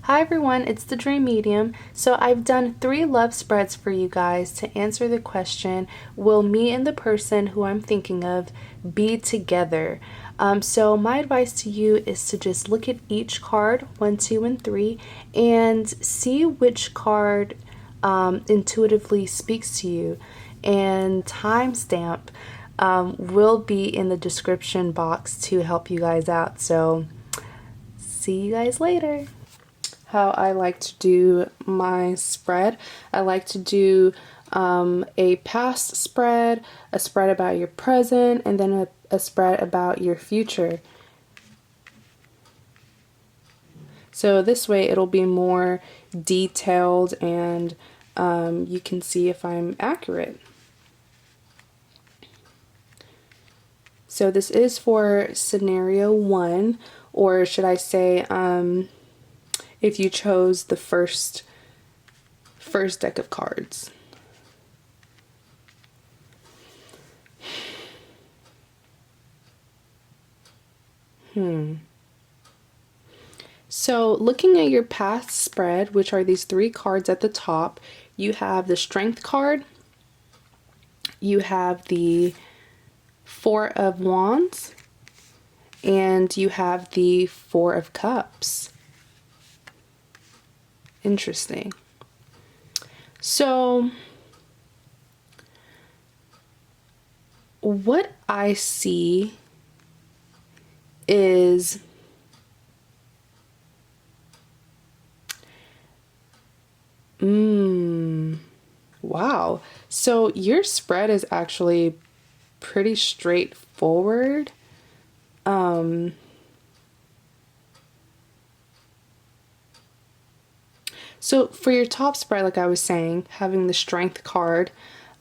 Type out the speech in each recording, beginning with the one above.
Hi everyone, it's the Dream Medium. So I've done 3 love spreads for you guys to answer the question, will me and the person who I'm thinking of be together? So my advice to you is to just look at each card, 1, 2, and 3, and see which card intuitively speaks to you. And timestamp will be in the description box to help you guys out. So see you guys later. How I like to do my spread. I like to do a past spread, a spread about your present, and then a spread about your future. So this way it'll be more detailed and you can see if I'm accurate. So this is for scenario 1, or should I say if you chose the first deck of cards. So looking at your past spread, which are these 3 cards at the top, you have the Strength card, you have the 4 of Wands, and you have the 4 of Cups. Interesting. So what I see is wow. So your spread is actually pretty straightforward. So for your top spread, like I was saying, having the Strength card,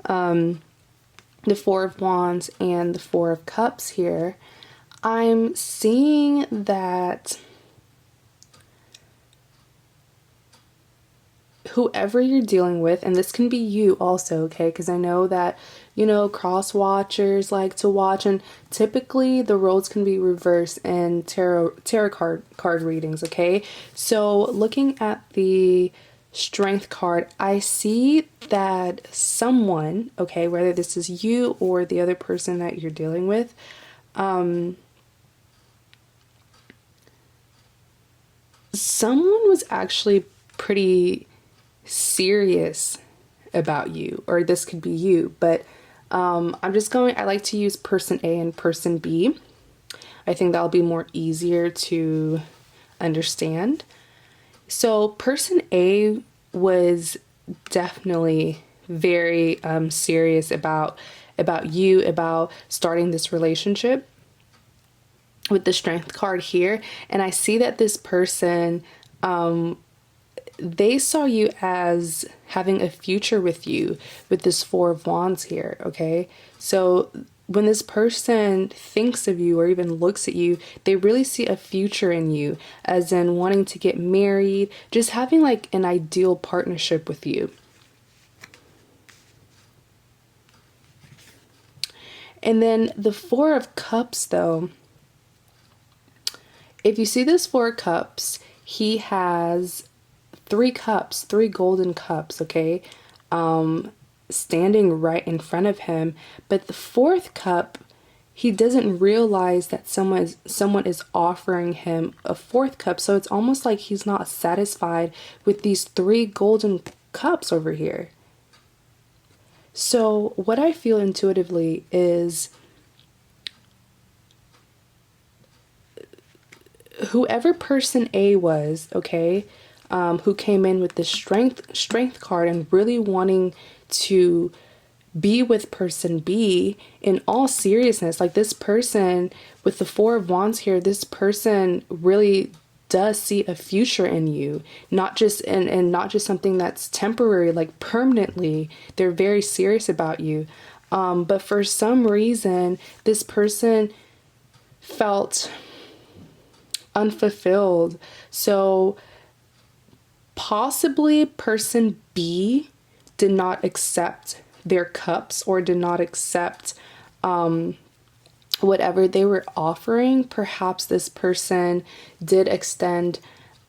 the 4 of Wands, and the 4 of Cups here, I'm seeing that whoever you're dealing with, and this can be you also, okay, because I know that, you know, cross watchers like to watch, and typically the roles can be reversed in tarot card readings, okay? So looking at the Strength card, I see that someone, okay, whether this is you or the other person that you're dealing with, someone was actually pretty serious about you, or this could be you, but I like to use person A and person B. I think that'll be more easier to understand. So person A was definitely very serious about you, about starting this relationship with the Strength card here. And I see that this person, they saw you as having a future with you with this 4 of Wands here, okay? So when this person thinks of you or even looks at you, they really see a future in you, as in wanting to get married, just having like an ideal partnership with you. And then the 4 of Cups though, if you see this 4 of Cups, he has 3 cups, 3 golden cups, okay, standing right in front of him. But the 4th cup, he doesn't realize that someone is offering him a 4th cup. So it's almost like he's not satisfied with these 3 golden cups over here. So what I feel intuitively is whoever person A was, okay, who came in with the strength card and really wanting to be with person B, in all seriousness, like this person with the 4 of Wands here, this person really does see a future in you, not just and not just something that's temporary, like permanently. They're very serious about you. But for some reason, this person felt unfulfilled. So possibly person B did not accept their cups or did not accept whatever they were offering. Perhaps this person did extend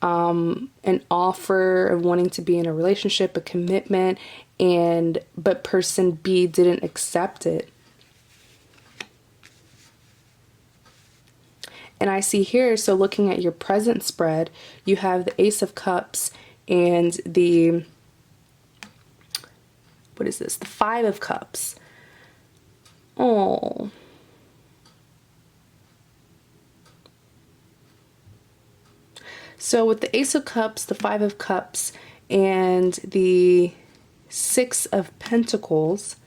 an offer of wanting to be in a relationship, a commitment, but person B didn't accept it. And I see here, so looking at your present spread, you have the Ace of Cups and the, what is this? The Five of Cups. Oh. So with the Ace of Cups, the Five of Cups, and the Six of Pentacles,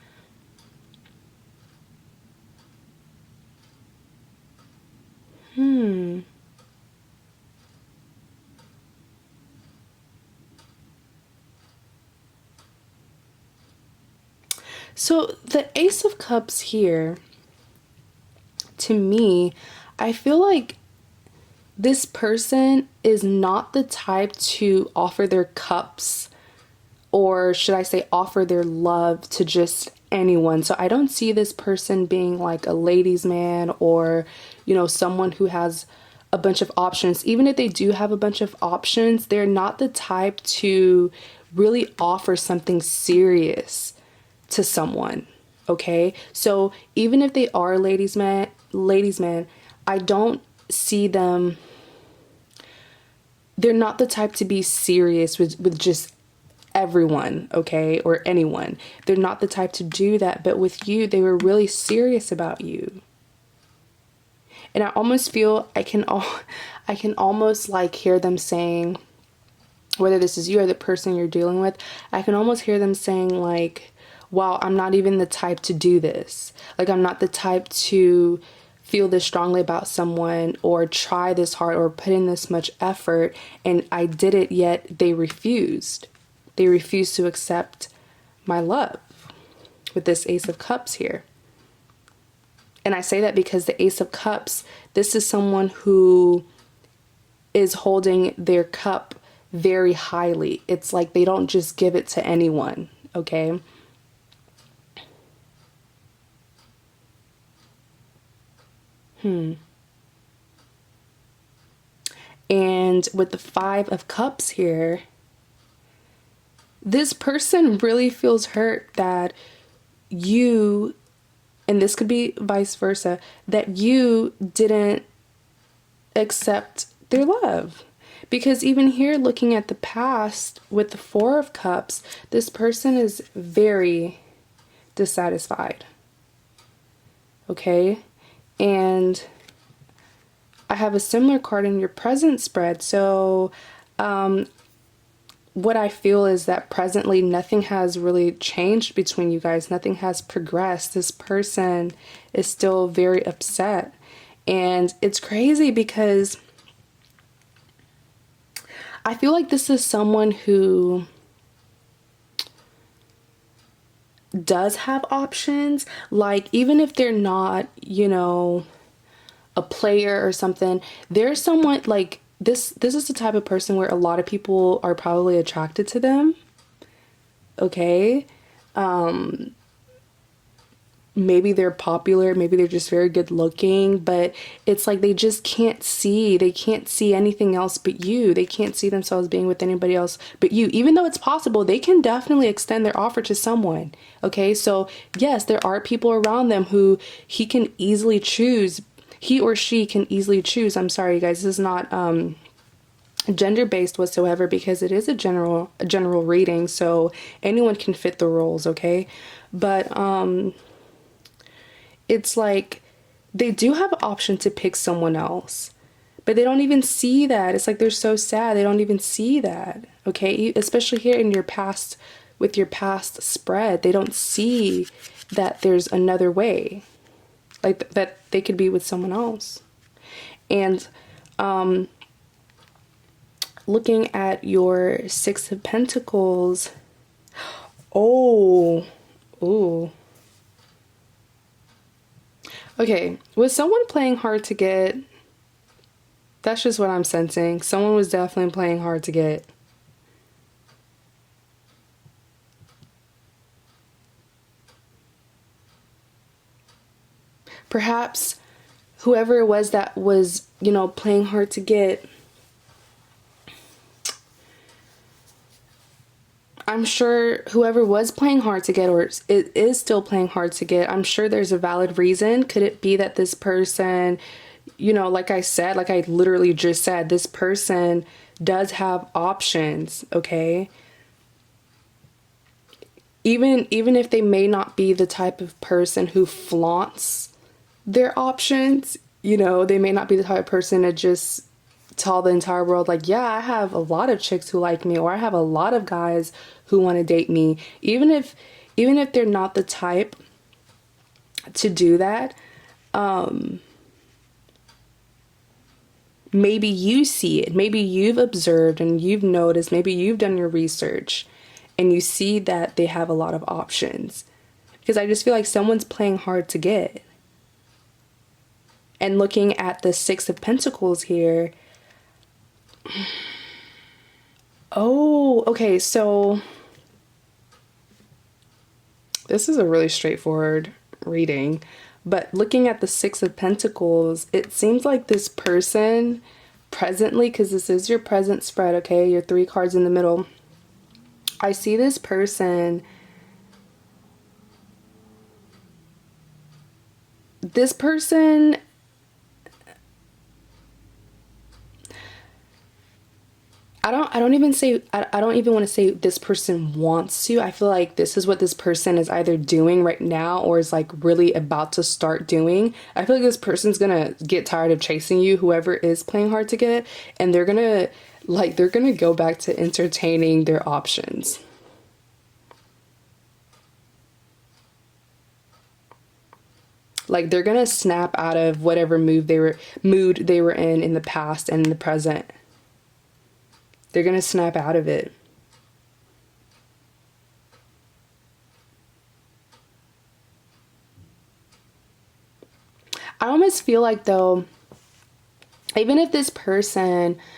So the Ace of Cups here, to me, I feel like this person is not the type to offer their cups, or should I say offer their love to just anyone. So I don't see this person being like a ladies' man, or, someone who has a bunch of options. Even if they do have a bunch of options, they're not the type to really offer something serious to someone. Okay, so even if they are ladies man, I don't see them, they're not the type to be serious with just everyone, okay, or anyone. They're not the type to do that. But with you, they were really serious about you. And I almost feel I can almost like hear them saying, whether this is you or the person you're dealing with, I can almost hear them saying like, wow, I'm not even the type to do this. Like, I'm not the type to feel this strongly about someone or try this hard or put in this much effort. And I did it, yet they refused. They refused to accept my love with this Ace of Cups here. And I say that because the Ace of Cups, this is someone who is holding their cup very highly. It's like they don't just give it to anyone, okay? And with the Five of Cups here, this person really feels hurt that you, and this could be vice versa, that you didn't accept their love. Because even here, looking at the past with the Four of Cups, this person is very dissatisfied. Okay? And I have a similar card in your present spread. So what I feel is that presently nothing has really changed between you guys. Nothing has progressed. This person is still very upset. And it's crazy because I feel like this is someone who does have options. Like, even if they're not, a player or something, there's someone like this is the type of person where a lot of people are probably attracted to them. Okay? Maybe they're popular, maybe they're just very good looking, but it's like they can't see anything else but you. They can't see themselves being with anybody else but you. Even though it's possible, they can definitely extend their offer to someone. Okay, so yes, there are people around them who he or she can easily choose. I'm sorry, guys, this is not gender-based whatsoever, because it is a general reading, so anyone can fit the roles, okay? But it's like they do have an option to pick someone else, but they don't even see that. It's like they're so sad they don't even see that, okay? Especially here in your past, with your past spread, they don't see that there's another way, like that they could be with someone else. And looking at your Six of Pentacles, ooh. Okay, was someone playing hard to get? That's just what I'm sensing. Someone was definitely playing hard to get. Perhaps whoever it was that was, playing hard to get, I'm sure whoever was playing hard to get, or it is still playing hard to get, I'm sure there's a valid reason. Could it be that this person, like I said, like I literally just said, this person does have options, okay? Even if they may not be the type of person who flaunts their options, they may not be the type of person to just tell the entire world like, yeah, I have a lot of chicks who like me, or I have a lot of guys who want to date me. Even if they're not the type to do that, maybe you see it, maybe you've observed and you've noticed, maybe you've done your research and you see that they have a lot of options. Because I just feel like someone's playing hard to get. And looking at the Six of Pentacles here, oh, okay, so this is a really straightforward reading, but looking at the Six of Pentacles, it seems like this person presently, because this is your present spread, okay, your 3 cards in the middle, I see this person, I don't even want to say this person wants to. I feel like this is what this person is either doing right now or is like really about to start doing. I feel like this person's gonna get tired of chasing you, whoever is playing hard to get, and they're gonna go back to entertaining their options. Like they're gonna snap out of whatever mood they were in the past and in the present. They're going to snap out of it. I almost feel like though, even if this person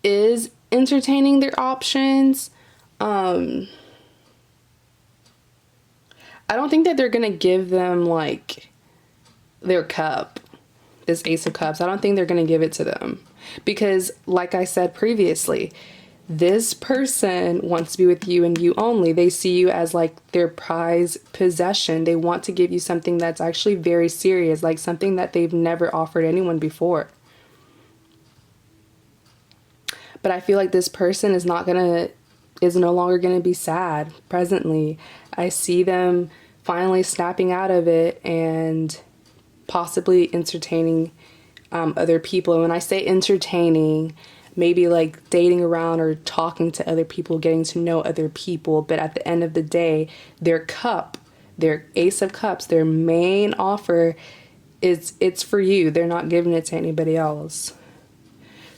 is entertaining their options, I don't think that they're going to give them like their cup. This Ace of Cups, I don't think they're going to give it to them, because like I said previously, this person wants to be with you and you only. They see you as like their prized possession. They want to give you something that's actually very serious, like something that they've never offered anyone before. But I feel like this person is no longer going to be sad presently. I see them finally snapping out of it and possibly entertaining other people. And when I say entertaining, maybe like dating around or talking to other people, getting to know other people. But at the end of the day, their Ace of Cups, their main offer it's for you. They're not giving it to anybody else.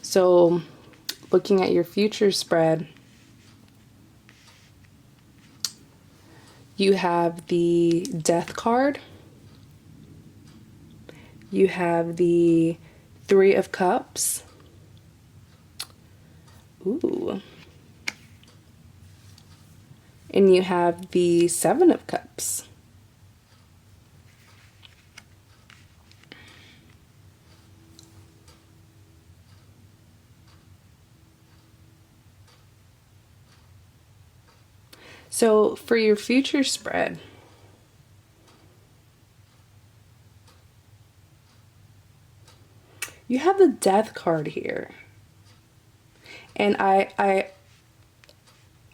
So looking at your future spread, you have the Death card. You have the Three of Cups. Ooh. And you have the Seven of Cups. So for your future spread, you have the Death card here. And I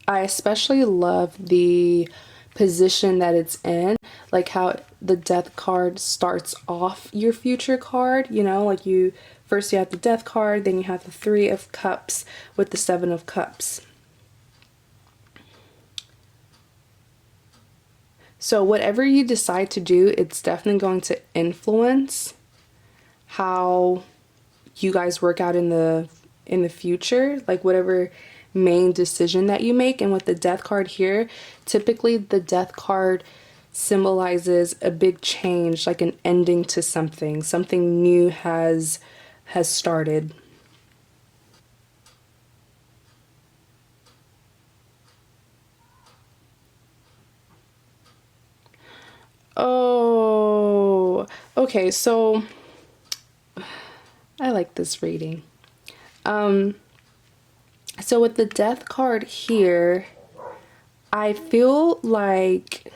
especially love the position that it's in, like how the Death card starts off your future card, like you have the Death card, then you have the Three of Cups with the Seven of Cups. So whatever you decide to do, it's definitely going to influence how you guys work out in the future, like whatever main decision that you make. And with the Death card here, typically the Death card symbolizes a big change, like an ending to something. Something new has started. Oh, okay, so I like this reading. So with the death card here, I feel like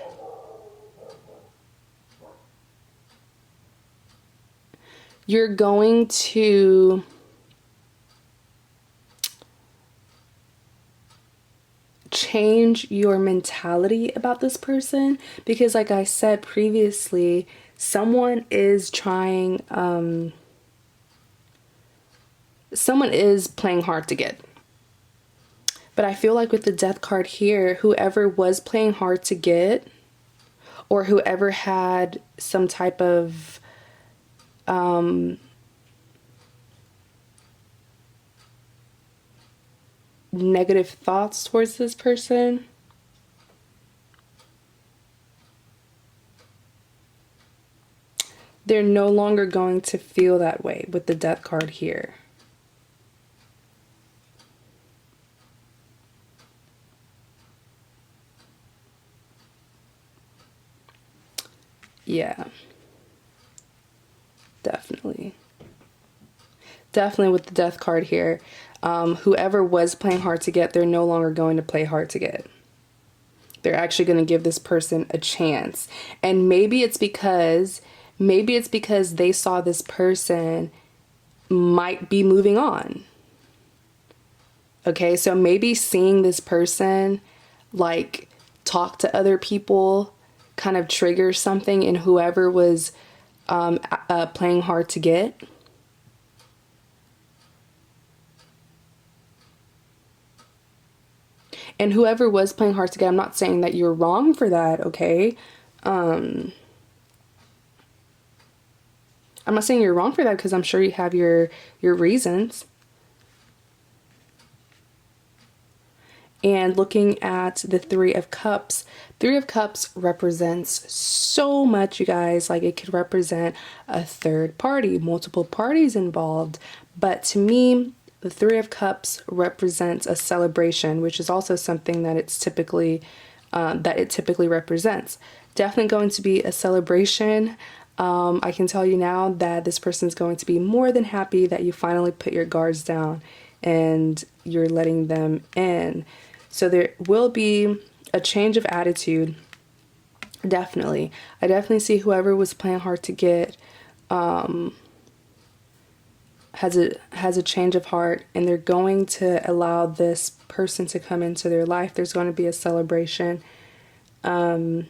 you're going to change your mentality about this person, because like I said previously, someone is playing hard to get. But I feel like with the death card here, whoever was playing hard to get, or whoever had some type of negative thoughts towards this person, they're no longer going to feel that way with the death card here. Yeah, definitely. Definitely with the death card here. Whoever was playing hard to get, they're no longer going to play hard to get. They're actually going to give this person a chance. And maybe it's because they saw this person might be moving on. Okay, so maybe seeing this person like talk to other people kind of triggers something in whoever was playing hard to get. And whoever was playing hard to get, I'm not saying that you're wrong for that, okay? I'm not saying you're wrong for that, because I'm sure you have your reasons. And looking at the Three of Cups represents so much, you guys. Like, it could represent a third party, multiple parties involved. But to me, the Three of Cups represents a celebration, which is also something that it typically represents. Definitely going to be a celebration. I can tell you now that this person is going to be more than happy that you finally put your guards down and you're letting them in. So there will be a change of attitude. Definitely. I definitely see whoever was playing hard to get has a change of heart, and they're going to allow this person to come into their life. There's going to be a celebration. And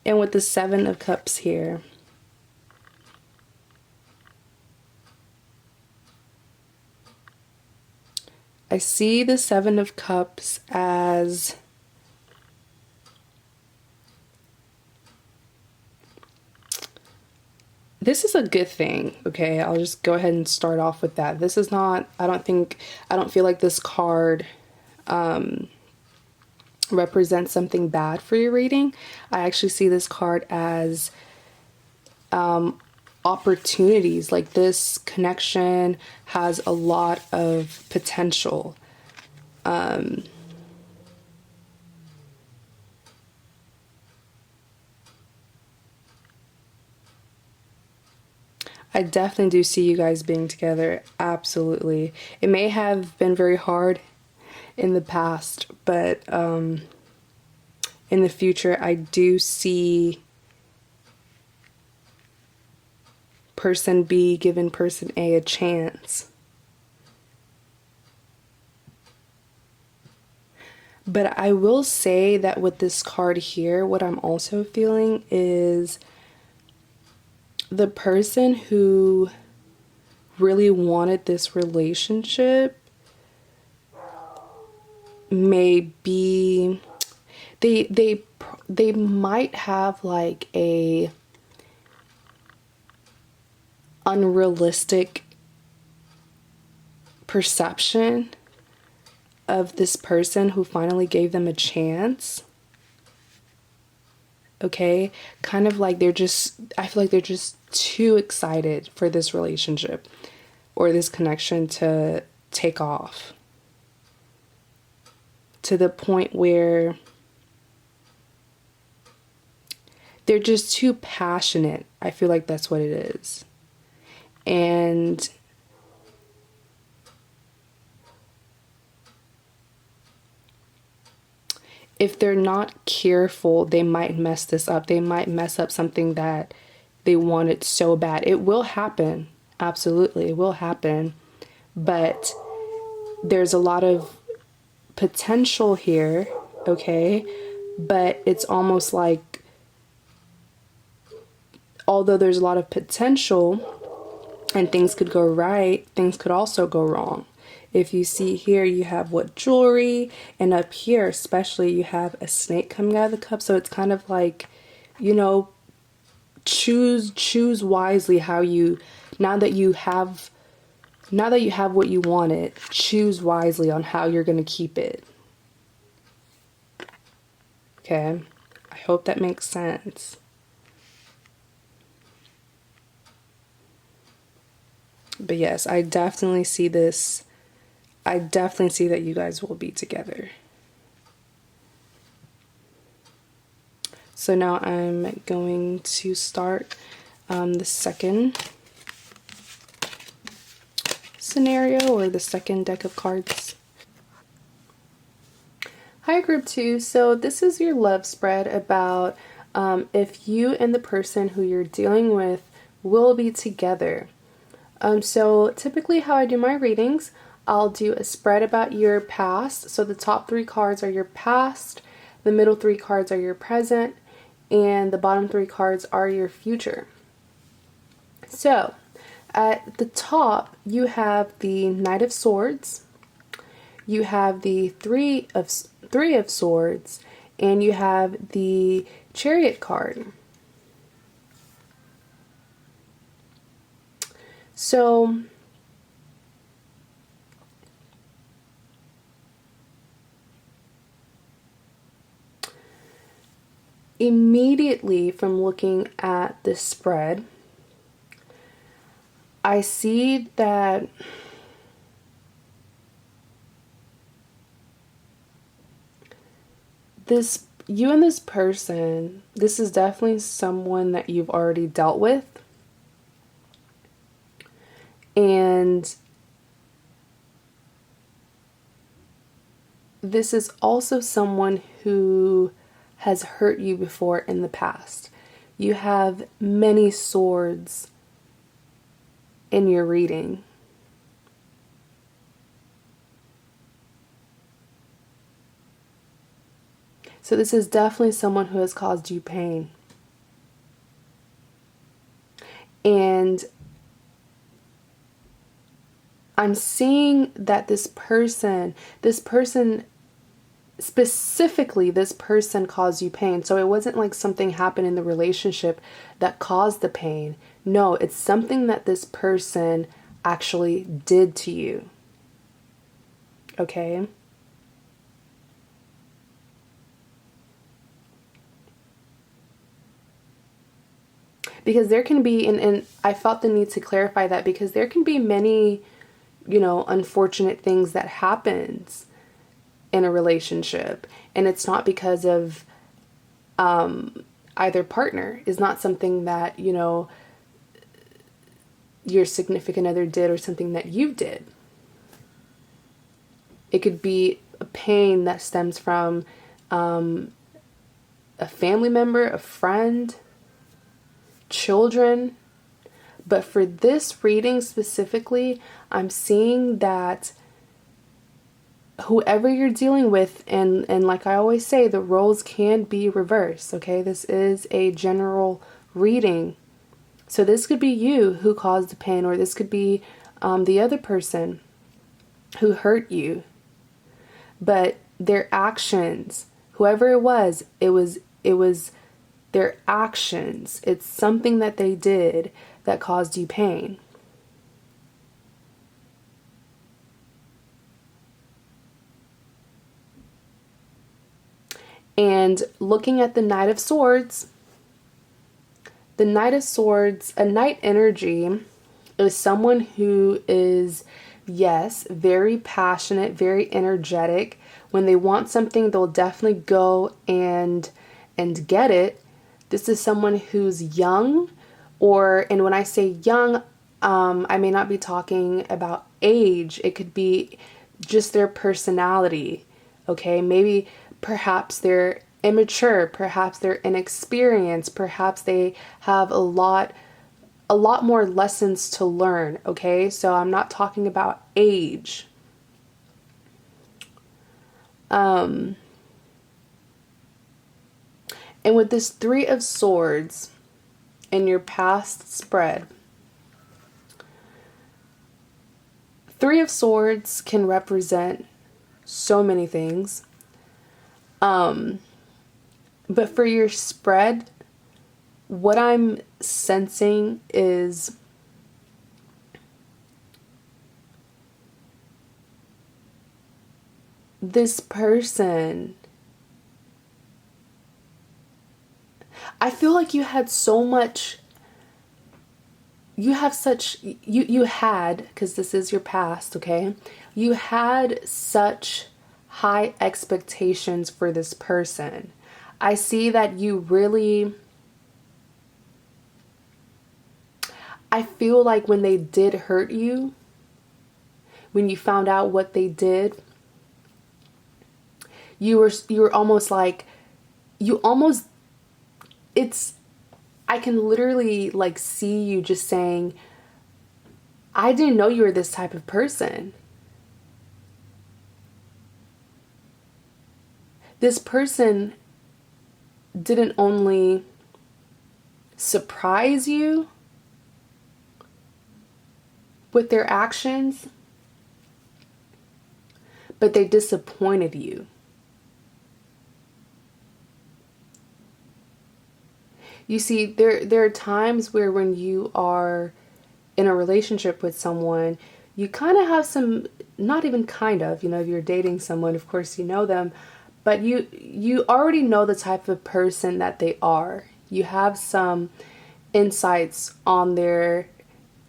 with the Seven of Cups here, I see the Seven of Cups as this is a good thing, okay? I'll just go ahead and start off with that. This is not, I don't feel like this card represents something bad for your reading. I actually see this card as opportunities. Like, this connection has a lot of potential. I definitely do see you guys being together. Absolutely. It may have been very hard in the past, but in the future, I do see person B giving person A a chance. But I will say that with this card here, what I'm also feeling is the person who really wanted this relationship may be, they might have like a unrealistic perception of this person who finally gave them a chance. Okay, kind of like I feel like they're just too excited for this relationship or this connection to take off, to the point where they're just too passionate. I feel like that's what it is. And if they're not careful, they might mess this up. They might mess up something that they wanted so bad. It will happen. Absolutely, it will happen. But there's a lot of potential here, okay? But it's almost like, although there's a lot of potential and things could go right, things could also go wrong. If you see here, you have what, jewelry, and up here especially you have a snake coming out of the cup. So it's kind of like, you know, choose wisely how you, now that you have what you wanted, choose wisely on how you're going to keep it. Okay, I hope that makes sense. But yes, I definitely see this. I definitely see that you guys will be together. So now I'm going to start the second scenario, or the second deck of cards. Hi group 2, so this is your love spread about if you and the person who you're dealing with will be together. So typically how I do my readings, I'll do a spread about your past. So the top 3 cards are your past, the middle 3 cards are your present, and the bottom 3 cards are your future. So at the top, you have the Knight of Swords, you have the Three of Swords, and you have the Chariot card. So immediately from looking at this spread, I see that you and this person, this is definitely someone that you've already dealt with. And this is also someone who has hurt you before in the past. You have many swords in your reading. So this is definitely someone who has caused you pain. And I'm seeing that this person specifically, this person caused you pain. So it wasn't like something happened in the relationship that caused the pain. No, it's something that this person actually did to you. Okay? Because there can be, and I felt the need to clarify that, because there can be many, you know, unfortunate things that happens in a relationship, and it's not because of either partner. Is not something that, you know, your significant other did or something that you did. It could be a pain that stems from a family member, a friend, children. But for this reading specifically, I'm seeing that whoever you're dealing with, and like I always say, the roles can be reversed, okay? This is a general reading. So this could be you who caused the pain, or this could be the other person who hurt you. But their actions, whoever it was their actions. It's something that they did that caused you pain. And looking at the Knight of Swords, a Knight energy is someone who is, yes, very passionate, very energetic. When they want something, they'll definitely go and get it. This is someone who's young, and when I say young, I may not be talking about age. It could be just their personality. Okay, maybe perhaps they're immature, perhaps they're inexperienced, perhaps they have a lot more lessons to learn. Okay, so I'm not talking about age. And with this Three of Swords in your past spread, Three of Swords can represent so many things. But for your spread, what I'm sensing is this person. I feel like you had so much, you have such, you had, because this is your past, okay? You had such high expectations for this person. I see that you really, I feel like when they did hurt you, when you found out what they did, you were almost like, you almost, it's, I can literally like see you just saying, I didn't know you were this type of person. This person didn't only surprise you with their actions, but they disappointed you. You see, there are times where when you are in a relationship with someone, you kind of have some, not even kind of, you know, if you're dating someone, of course you know them, but you already know the type of person that they are. You have some insights on their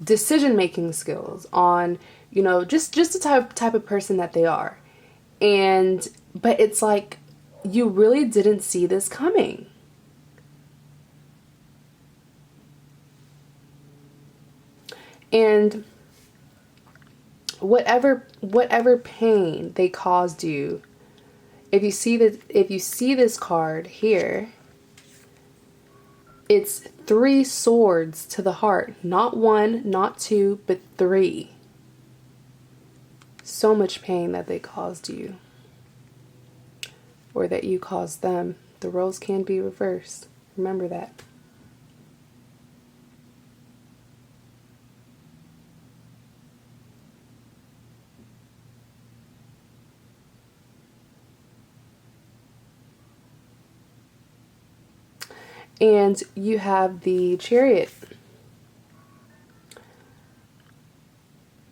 decision-making skills, on, you know, just the type of person that they are. And, but it's like, you really didn't see this coming. And whatever pain they caused you, if you see this card here, it's 3 swords to the heart, not 1, not 2, but 3. So much pain that they caused you, or that you caused them. The roles can be reversed. Remember that. And you have the Chariot,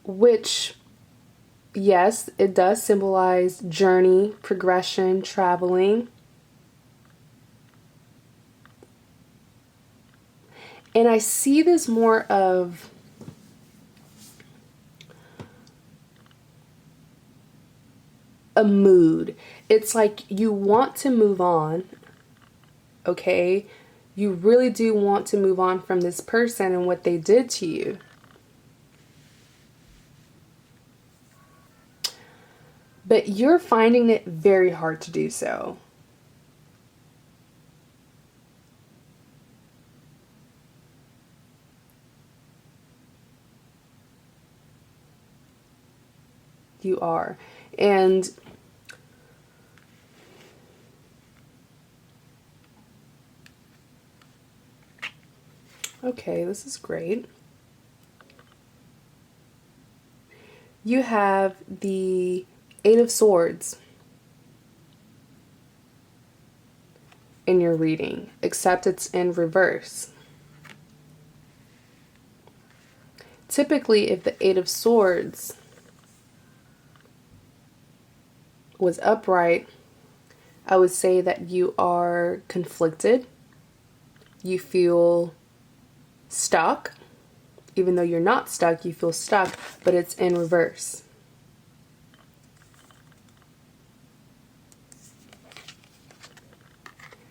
which, yes, it does symbolize journey, progression, traveling. And I see this more of a mood. It's like you want to move on, okay? You really do want to move on from this person and what they did to you. But you're finding it very hard to do so. You are. And okay, this is great. You have the 8 of Swords in your reading, except it's in reverse. Typically, if the 8 of Swords was upright, I would say that you are conflicted. You feel stuck. Even though you're not stuck, you feel stuck, but it's in reverse.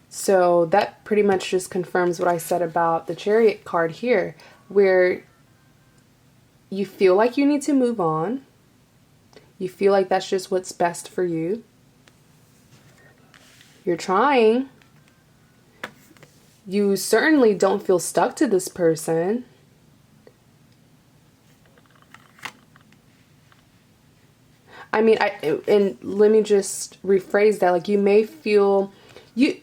So that pretty much just confirms what I said about the Chariot card here, where You feel like you need to move on. You feel like that's just what's best for you. You're trying. You certainly don't feel stuck to this person. I mean, and let me just rephrase that. Like, you may feel, you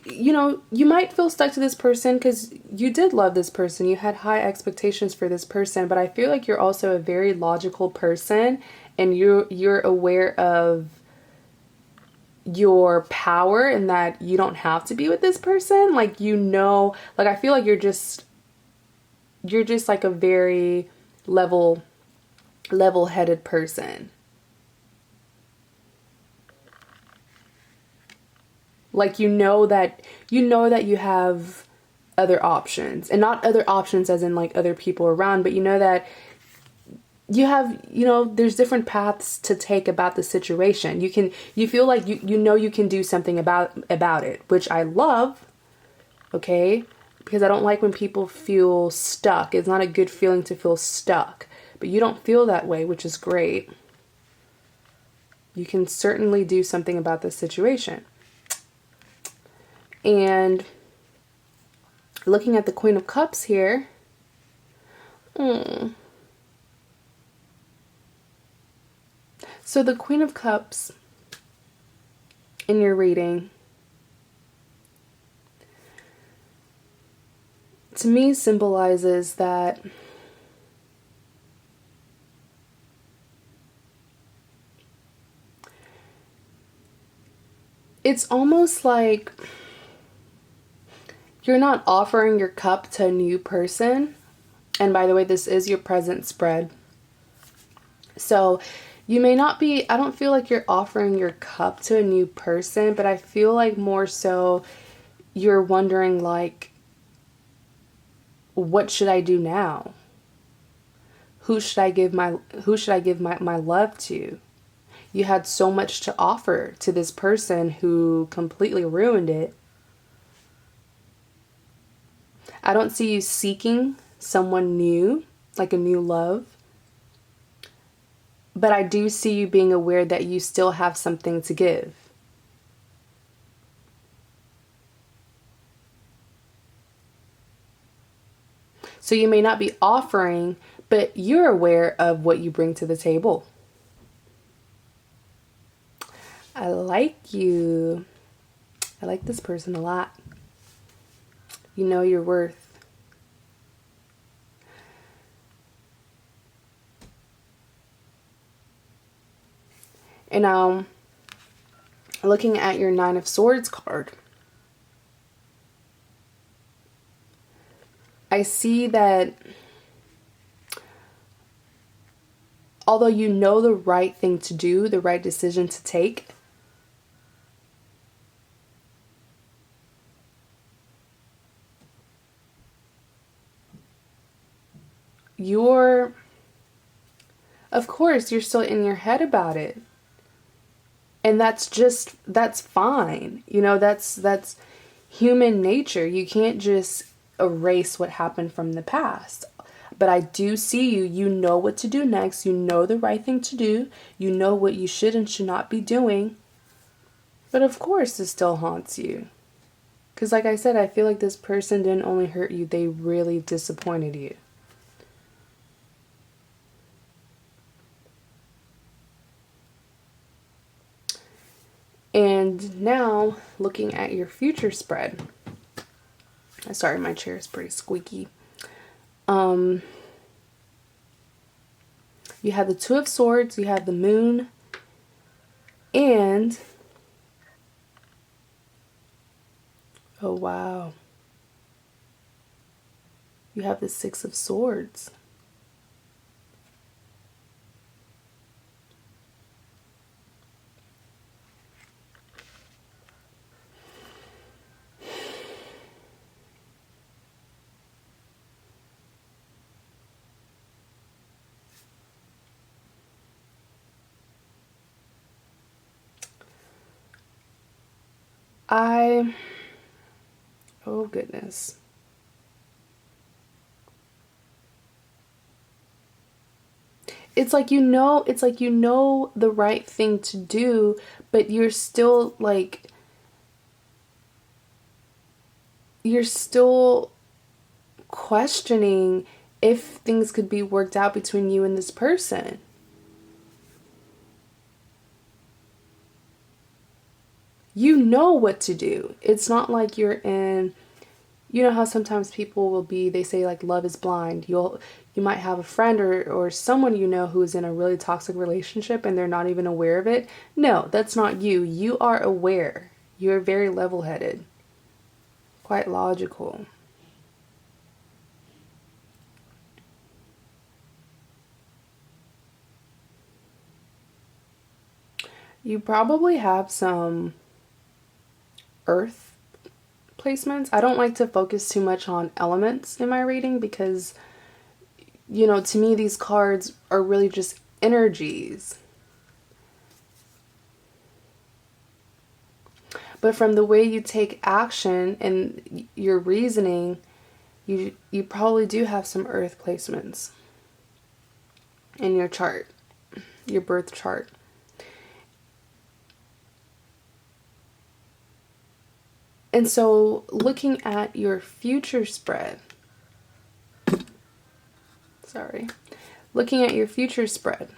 might feel stuck to this person because you did love this person. You had high expectations for this person, but I feel like you're also a very logical person, and you're aware of your power and that you don't have to be with this person. Like, like, I feel like you're just like a very level-headed person. Like, you know that you have other options, and not other options as in like other people around, but you know that you have, there's different paths to take about the situation. You feel like you can do something about it, which I love. Okay? Because I don't like when people feel stuck. It's not a good feeling to feel stuck, but you don't feel that way, which is great. You can certainly do something about this situation. And looking at the Queen of Cups here, so the Queen of Cups in your reading, to me, symbolizes that it's almost like you're not offering your cup to a new person. And by the way, this is your present spread. So you may not be, I don't feel like you're offering your cup to a new person, but I feel like more so you're wondering, like, what should I do now? Who should I give my love to? You had so much to offer to this person who completely ruined it. I don't see you seeking someone new, like a new love. But I do see you being aware that you still have something to give. So you may not be offering, but you're aware of what you bring to the table. I like you. I like this person a lot. You know your worth. And now, looking at your Nine of Swords card, I see that although you know the right thing to do, the right decision to take, of course, you're still in your head about it. And that's fine. That's human nature. You can't just erase what happened from the past. But I do see you know what to do next. You know the right thing to do. You know what you should and should not be doing. But of course, it still haunts you. Because like I said, I feel like this person didn't only hurt you, they really disappointed you. And now, looking at your future spread. Sorry, my chair is pretty squeaky. You have the Two of Swords, you have the Moon, and oh wow, you have the Six of Swords. Oh goodness. it's like you know the right thing to do, but you're still questioning if things could be worked out between you and this person. You know what to do. It's not like you're in, you know how sometimes people will be, they say like love is blind. You might have a friend or someone you know who is in a really toxic relationship and they're not even aware of it. No, that's not you. You are aware. You're very level-headed, quite logical. You probably have some earth placements. I don't like to focus too much on elements in my reading because, to me, these cards are really just energies. But from the way you take action and your reasoning, you probably do have some earth placements in your chart, your birth chart. And so looking at your future spread, looking at your future spread,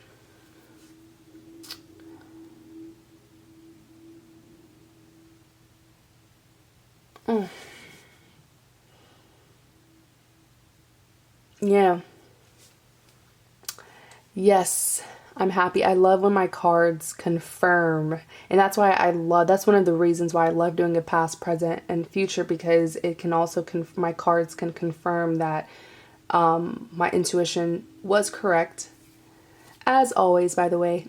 yeah. Yes, I'm happy. I love when my cards confirm. And that's one of the reasons why I love doing a past, present, and future, because it can also, my cards can confirm that my intuition was correct. As always, by the way.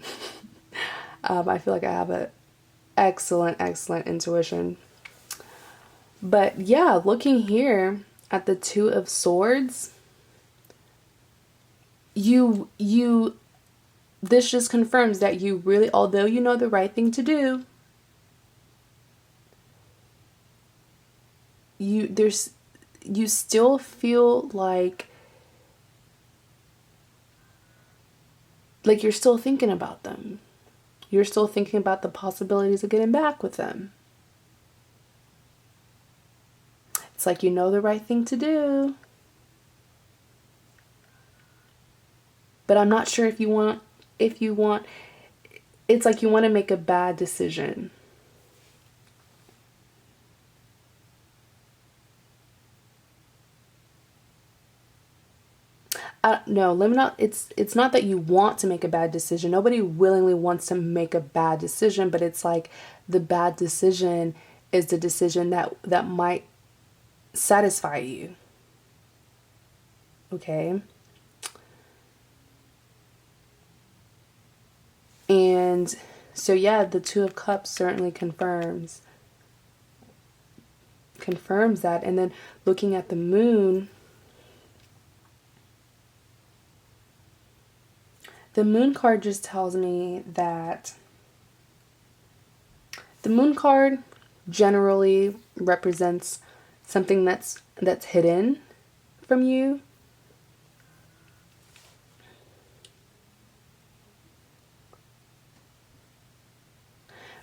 I feel like I have an excellent, excellent intuition. But yeah, looking here at the Two of Swords, this just confirms that you really, although you know the right thing to do, you still feel like you're still thinking about them. You're still thinking about the possibilities of getting back with them. It's like you know the right thing to do. But I'm not sure if you want, it's like you want to make a bad decision. No, let me not, it's not that you want to make a bad decision. Nobody willingly wants to make a bad decision, but it's like the bad decision is the decision that might satisfy you. Okay? And so yeah, the Two of Cups certainly confirms that. And then looking at the Moon, the Moon card just tells me that the Moon card generally represents something that's hidden from you.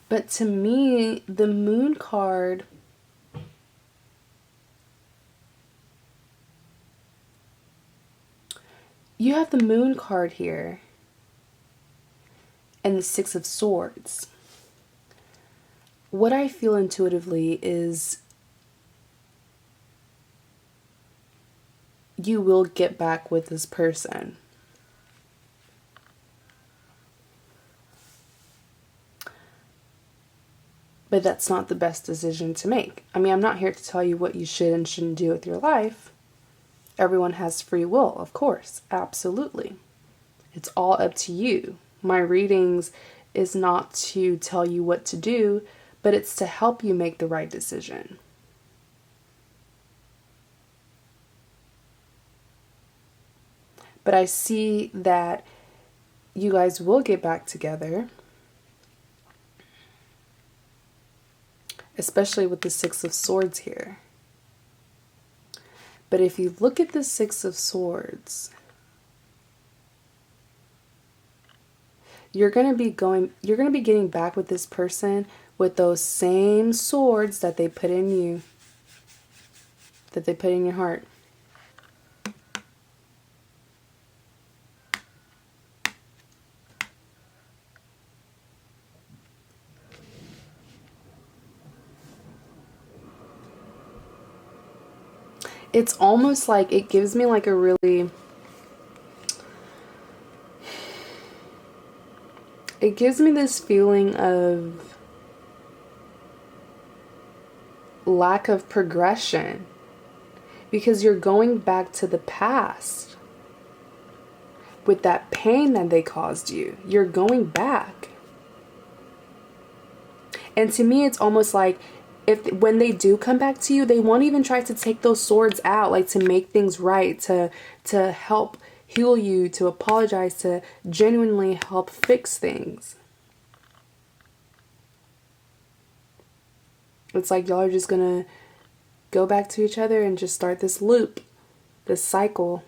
But to me, the Moon card, you have the Moon card here and the Six of Swords. What I feel intuitively is you will get back with this person. But that's not the best decision to make. I mean, I'm not here to tell you what you should and shouldn't do with your life. Everyone has free will, of course. Absolutely. It's all up to you. My readings is not to tell you what to do, but it's to help you make the right decision. But I see that you guys will get back together. Especially with the Six of Swords here. But if you look at the Six of Swords, you're going to be getting back with this person with those same swords that they put in you, that they put in your heart. It's almost like it gives me like a really, it gives me this feeling of lack of progression, because you're going back to the past with that pain that they caused you. You're going back. And to me, it's almost like when they do come back to you, they won't even try to take those swords out, like to make things right, to help heal you, to apologize, to genuinely help fix things. It's like y'all are just gonna go back to each other and just start this loop, this cycle.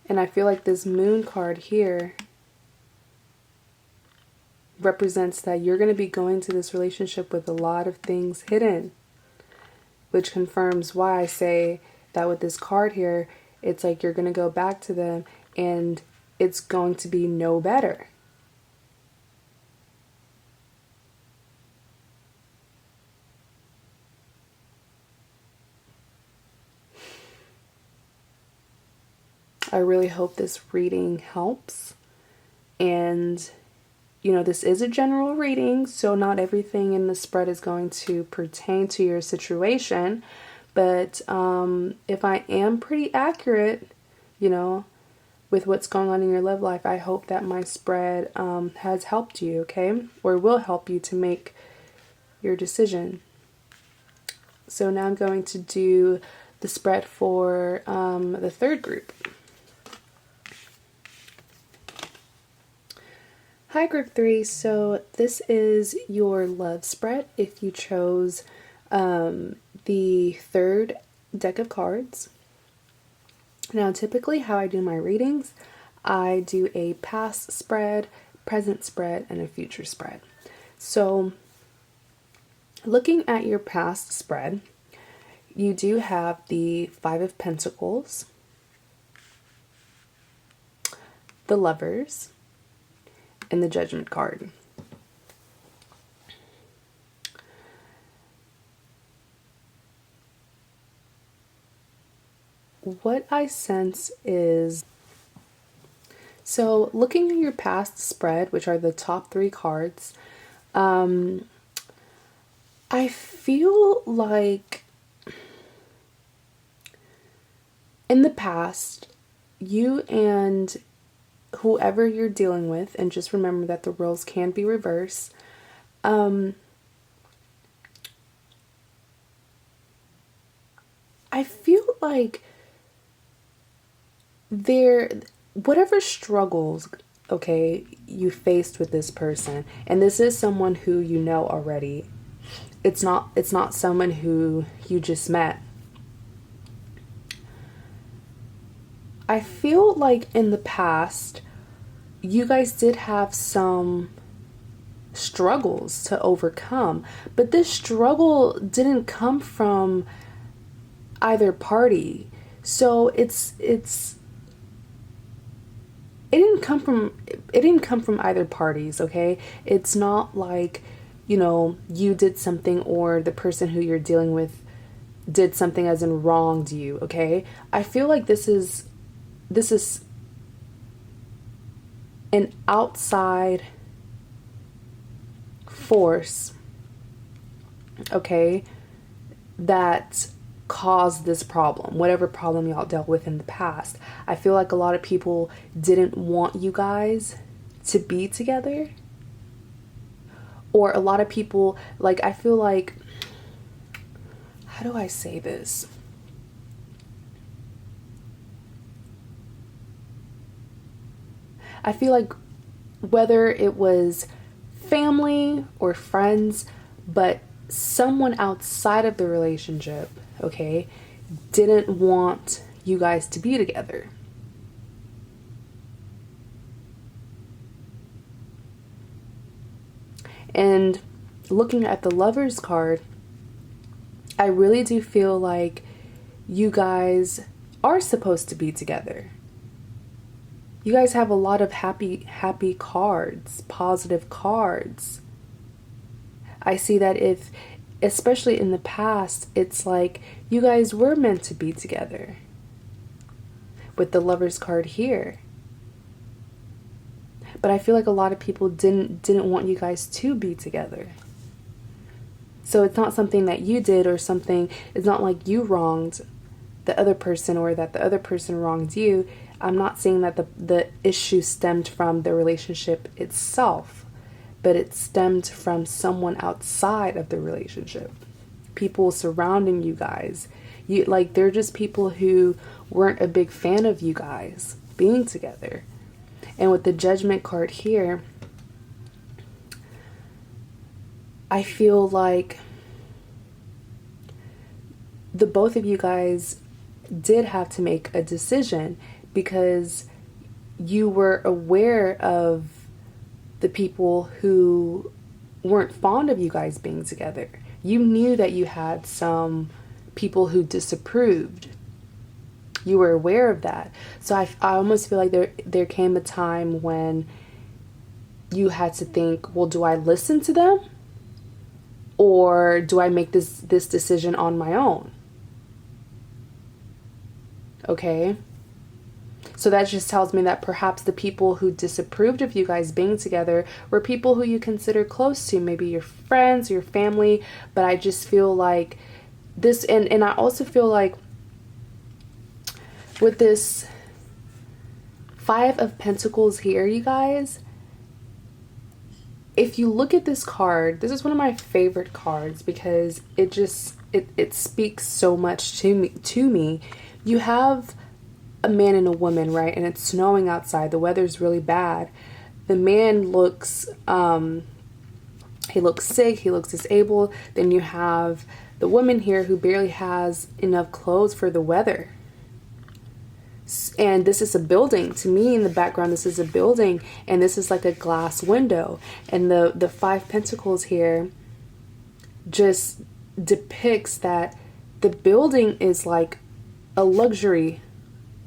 And I feel like this moon card here represents that you're going to be going to this relationship with a lot of things hidden, which confirms why I say that with this card here, it's like you're going to go back to them and it's going to be no better. I really hope this reading helps. And this is a general reading, so not everything in the spread is going to pertain to your situation. But if I am pretty accurate, with what's going on in your love life, I hope that my spread has helped you, okay? Or will help you to make your decision. So now I'm going to do the spread for the third group. Hi, group 3. So this is your love spread if you chose the third deck of cards. Now, typically how I do my readings, I do a past spread, present spread, and a future spread. So looking at your past spread, you do have the Five of Pentacles, the Lovers, and the Judgment card. What I sense is, so looking at your past spread, which are the top 3 cards, I feel like in the past, you and whoever you're dealing with, and just remember that the roles can be reversed, I feel like whatever struggles, okay, you faced with this person, and this is someone who you know already. It's not someone who you just met. I feel like in the past, you guys did have some struggles to overcome, but this struggle didn't come from either party. So it didn't come from either parties, okay? It's not like, you did something or the person who you're dealing with did something as in wronged you, okay? I feel like this is an outside force, okay, that caused this problem, whatever problem y'all dealt with in the past. I feel like a lot of people didn't want you guys to be together, or a lot of people, like, I feel like, how do I say this? I feel like whether it was family or friends, but someone outside of the relationship, okay, didn't want you guys to be together. And looking at the Lovers card, I really do feel like you guys are supposed to be together. You guys have a lot of happy cards, positive cards. I see that especially in the past, it's like you guys were meant to be together. With the Lovers card here. But I feel like a lot of people didn't want you guys to be together. So it's not something that you did or something, it's not like you wronged the other person or that the other person wronged you. I'm not saying that the issue stemmed from the relationship itself, but it stemmed from someone outside of the relationship. People surrounding you guys. They're just people who weren't a big fan of you guys being together. And with the Judgment card here, I feel like the both of you guys did have to make a decision because you were aware of the people who weren't fond of you guys being together. You knew that you had some people who disapproved. You were aware of that. So I almost feel like there came a time when you had to think, well, do I listen to them? Or do I make this decision on my own? Okay? So that just tells me that perhaps the people who disapproved of you guys being together were people who you consider close to, maybe your friends, your family. But I just feel like this, and I also feel like with this Five of Pentacles here, you guys, if you look at this card, this is one of my favorite cards because it speaks so much to me. You have a man and a woman, right? And it's snowing outside. The weather's really bad. The man looks he looks sick, he looks disabled. Then you have the woman here who barely has enough clothes for the weather. And this is a building. To me, in the background, this is a building, and this is like a glass window. And the Five Pentacles here just depicts that the building is like a luxury,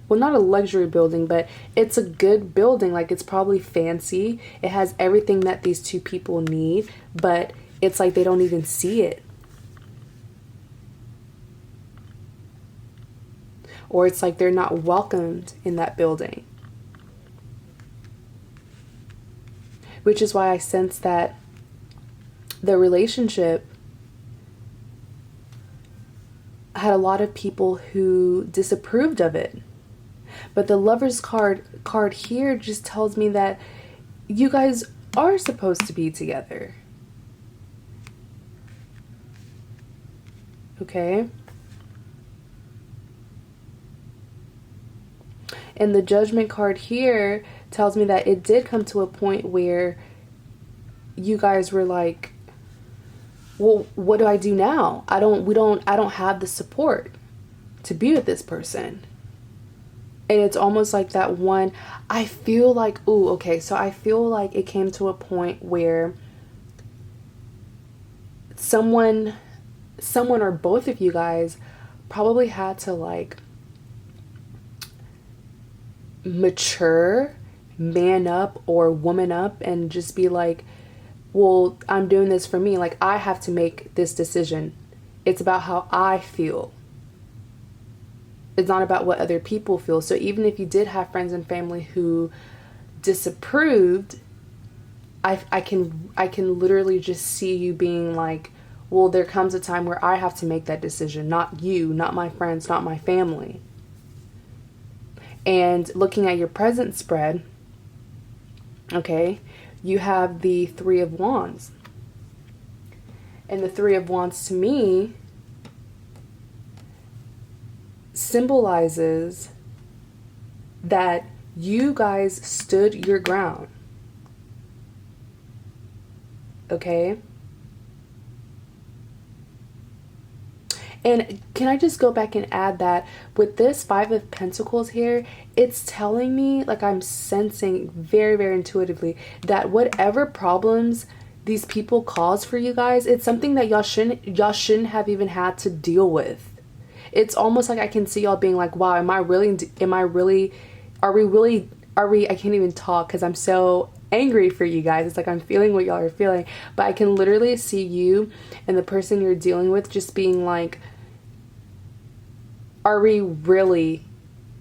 well, not a luxury building, but it's a good building. Like, it's probably fancy. It has everything that these two people need, but it's like they don't even see it. Or it's like they're not welcomed in that building. Which is why I sense that the relationship had a lot of people who disapproved of it. But the Lovers card here just tells me that you guys are supposed to be together. Okay? And the Judgment card here tells me that it did come to a point where you guys were like, well, what do I do now? I don't have the support to be with this person. And it's almost like that one, I feel like, so I feel like it came to a point where someone or both of you guys probably had to like mature, man up or woman up and just be like, well, I'm doing this for me. Like, I have to make this decision. It's about how I feel. It's not about what other people feel. So even if you did have friends and family who disapproved, I can literally just see you being like, well, there comes a time where I have to make that decision, not you, not my friends, not my family. And looking at your present spread, okay, you have the Three of Wands. And the Three of Wands to me symbolizes that you guys stood your ground. Okay? And can I just go back and add that with this Five of Pentacles here, it's telling me, like I'm sensing very, very intuitively, that whatever problems these people cause for you guys, it's something that y'all shouldn't have even had to deal with. It's almost like I can see y'all being like, wow, are we, I can't even talk because I'm so angry for you guys. It's like I'm feeling what y'all are feeling, but I can literally see you and the person you're dealing with just being like, are we really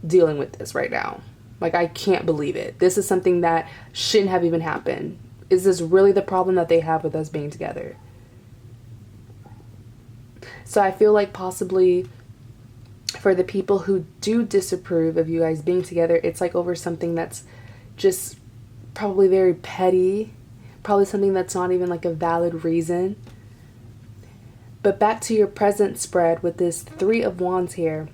dealing with this right now? Like, I can't believe it. This is something that shouldn't have even happened. Is this really the problem that they have with us being together? So I feel like possibly for the people who do disapprove of you guys being together, it's like over something that's just probably very petty, probably something that's not even like a valid reason. But back to your present spread with this Three of Wands here.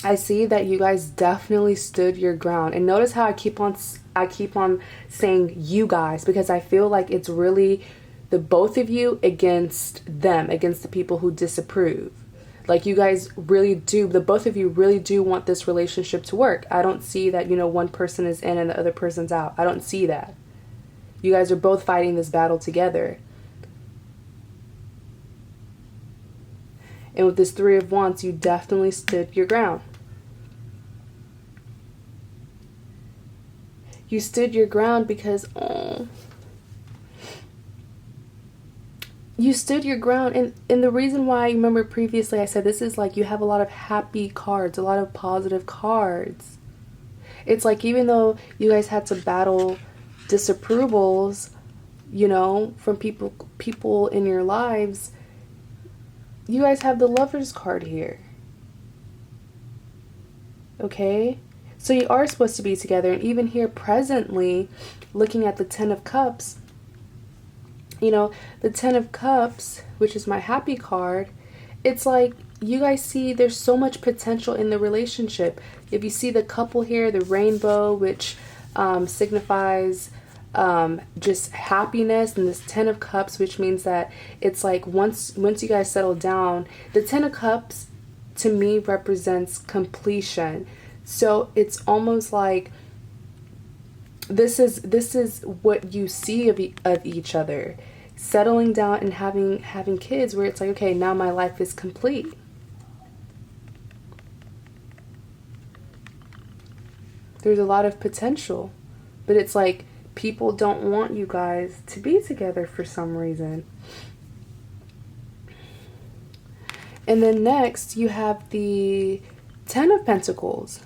I see that you guys definitely stood your ground. And notice how I keep on saying you guys, because I feel like it's really the both of you against them, against the people who disapprove. Like you guys really do, the both of you really do want this relationship to work. I don't see that, one person is in and the other person's out. I don't see that. You guys are both fighting this battle together. And with this Three of Wands, you definitely stood your ground. You stood your ground because, you stood your ground. And the reason why, remember previously I said this is like you have a lot of happy cards, a lot of positive cards. It's like even though you guys had to battle disapprovals, from people in your lives, you guys have the Lover's card here. Okay? So you are supposed to be together. And even here presently, looking at the Ten of Cups, the Ten of Cups, which is my happy card, it's like you guys see there's so much potential in the relationship. If you see the couple here, the rainbow, which signifies just happiness, and this Ten of Cups, which means that it's like once you guys settle down, the Ten of Cups to me represents completion. So it's almost like this is what you see of each other, settling down and having kids, where it's like, okay, now my life is complete. There's a lot of potential, but it's like people don't want you guys to be together for some reason. And then next you have the Ten of Pentacles.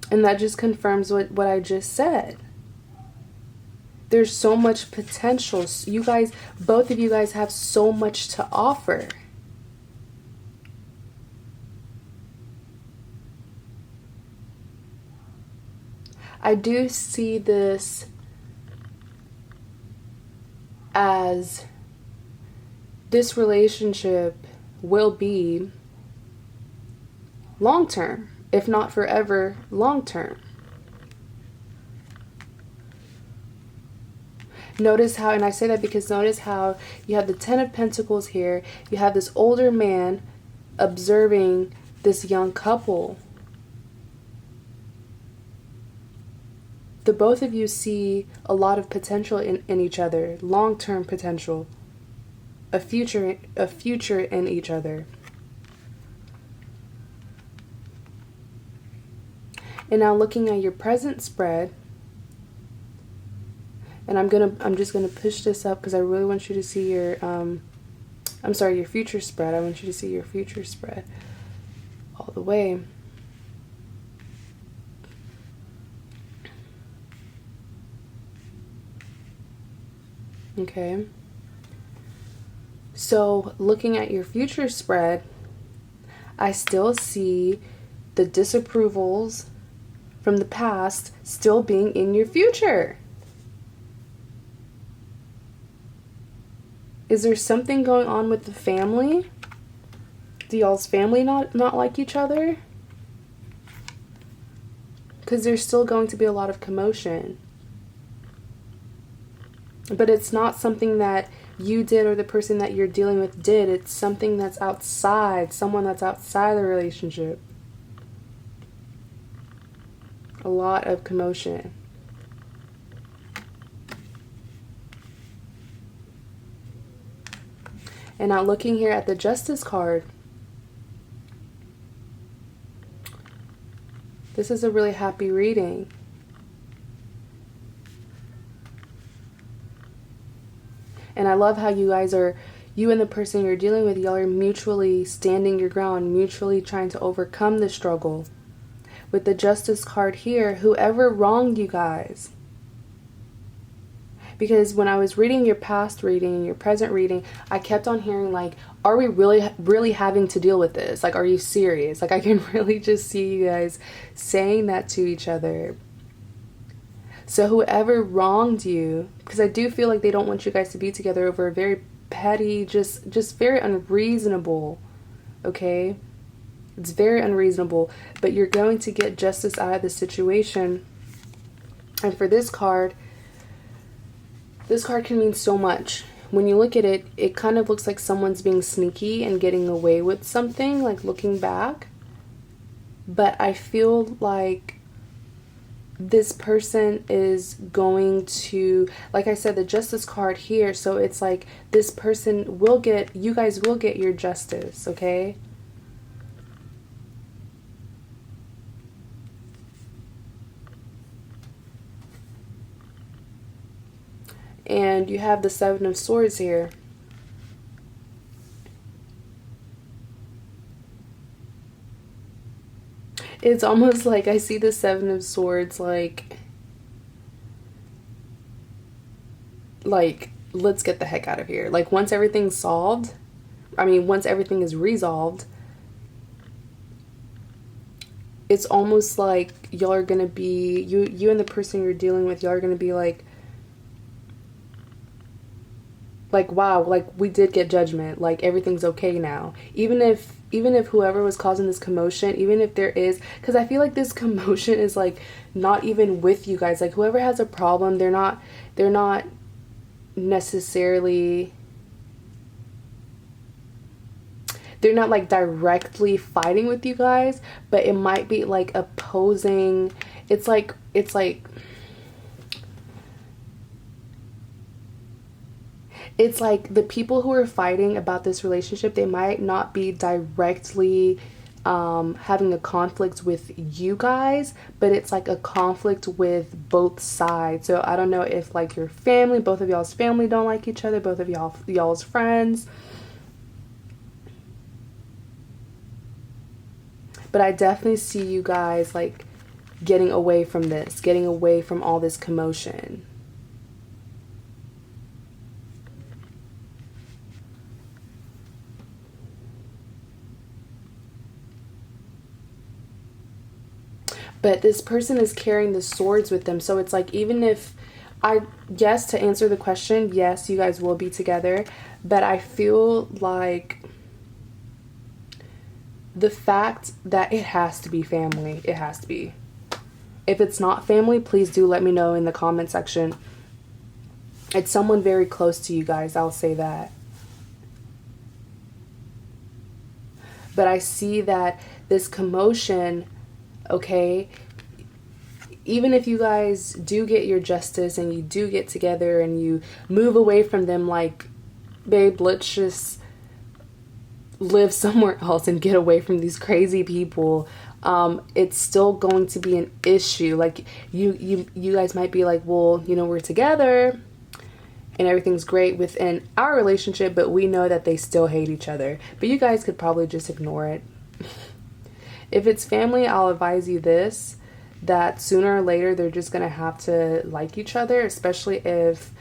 And that just confirms what I just said. There's so much potential. You guys, both of you guys have so much to offer. I do see this as this relationship will be long-term, if not forever, long-term. Notice how, and I say that because notice how you have the Ten of Pentacles here. You have this older man observing this young couple. The both of you see a lot of potential in each other, long-term potential, a future in each other. And now looking at your present spread, and I'm just gonna push this up because I really want you to see your your future spread. I want you to see your future spread all the way. Okay. So looking at your future spread, I still see the disapprovals from the past still being in your future. Is there something going on with the family? Do y'all's family not like each other? Because there's still going to be a lot of commotion. But it's not something that you did or the person that you're dealing with did. It's something that's outside, someone that's outside the relationship. A lot of commotion. And now looking here at the Justice card, this is a really happy reading. And I love how you guys are, you and the person you're dealing with, y'all are mutually standing your ground, mutually trying to overcome the struggle. With the Justice card here, whoever wronged you guys. Because when I was reading your past reading and your present reading, I kept on hearing like, are we really having to deal with this? Like, are you serious? Like, I can really just see you guys saying that to each other. So whoever wronged you, because I do feel like they don't want you guys to be together over a very petty, just very unreasonable, okay? It's very unreasonable, but you're going to get justice out of the situation. And for this card can mean so much. When you look at it, it kind of looks like someone's being sneaky and getting away with something, like looking back. But I feel like this person is going to, like I said, the Justice card here, so it's like this person will get, you guys will get your justice, okay? And you have the Seven of Swords here. It's almost like I see the Seven of Swords like let's get the heck out of here. Like once everything's solved, once everything is resolved, it's almost like y'all are gonna be, you and the person you're dealing with, y'all are gonna be like, wow, like we did get judgment, like everything's okay now. Even if whoever was causing this commotion, even if there is, because I feel like this commotion is like not even with you guys, like whoever has a problem, they're not necessarily, they're not like directly fighting with you guys, but it might be like opposing. It's like the people who are fighting about this relationship, they might not be directly having a conflict with you guys, but it's like a conflict with both sides. So I don't know if like your family, both of y'all's family don't like each other, both of y'all's friends. But I definitely see you guys like getting away from this, getting away from all this commotion. But this person is carrying the swords with them. So it's like, even if yes, to answer the question, yes, you guys will be together. But I feel like the fact that it has to be family, it has to be. If it's not family, please do let me know in the comment section. It's someone very close to you guys, I'll say that. But I see that this commotion, okay, even if you guys do get your justice and you do get together and you move away from them, like, babe, let's just live somewhere else and get away from these crazy people, it's still going to be an issue. Like, you guys might be like, well, you know, we're together and everything's great within our relationship, but we know that they still hate each other. But you guys could probably just ignore it. If it's family, I'll advise you this, that sooner or later they're just gonna have to like each other, especially if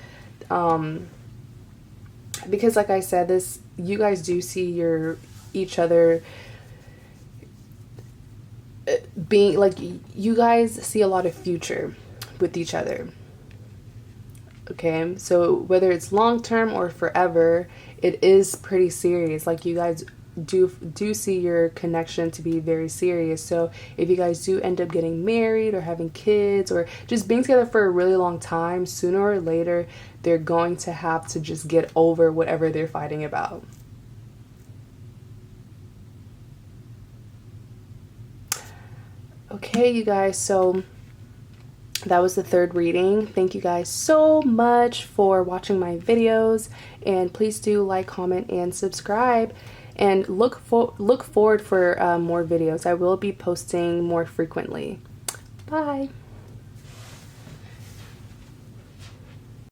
because like I said, this, you guys do see each other being like, you guys see a lot of future with each other. Okay, so whether it's long term or forever, it is pretty serious. Like, you guys do see your connection to be very serious. So if you guys do end up getting married or having kids or just being together for a really long time, sooner or later they're going to have to just get over whatever they're fighting about. Okay, you guys, so that was the third reading. Thank you guys so much for watching my videos, and please do like, comment, and subscribe, and look forward for more videos. I will be posting more frequently. Bye.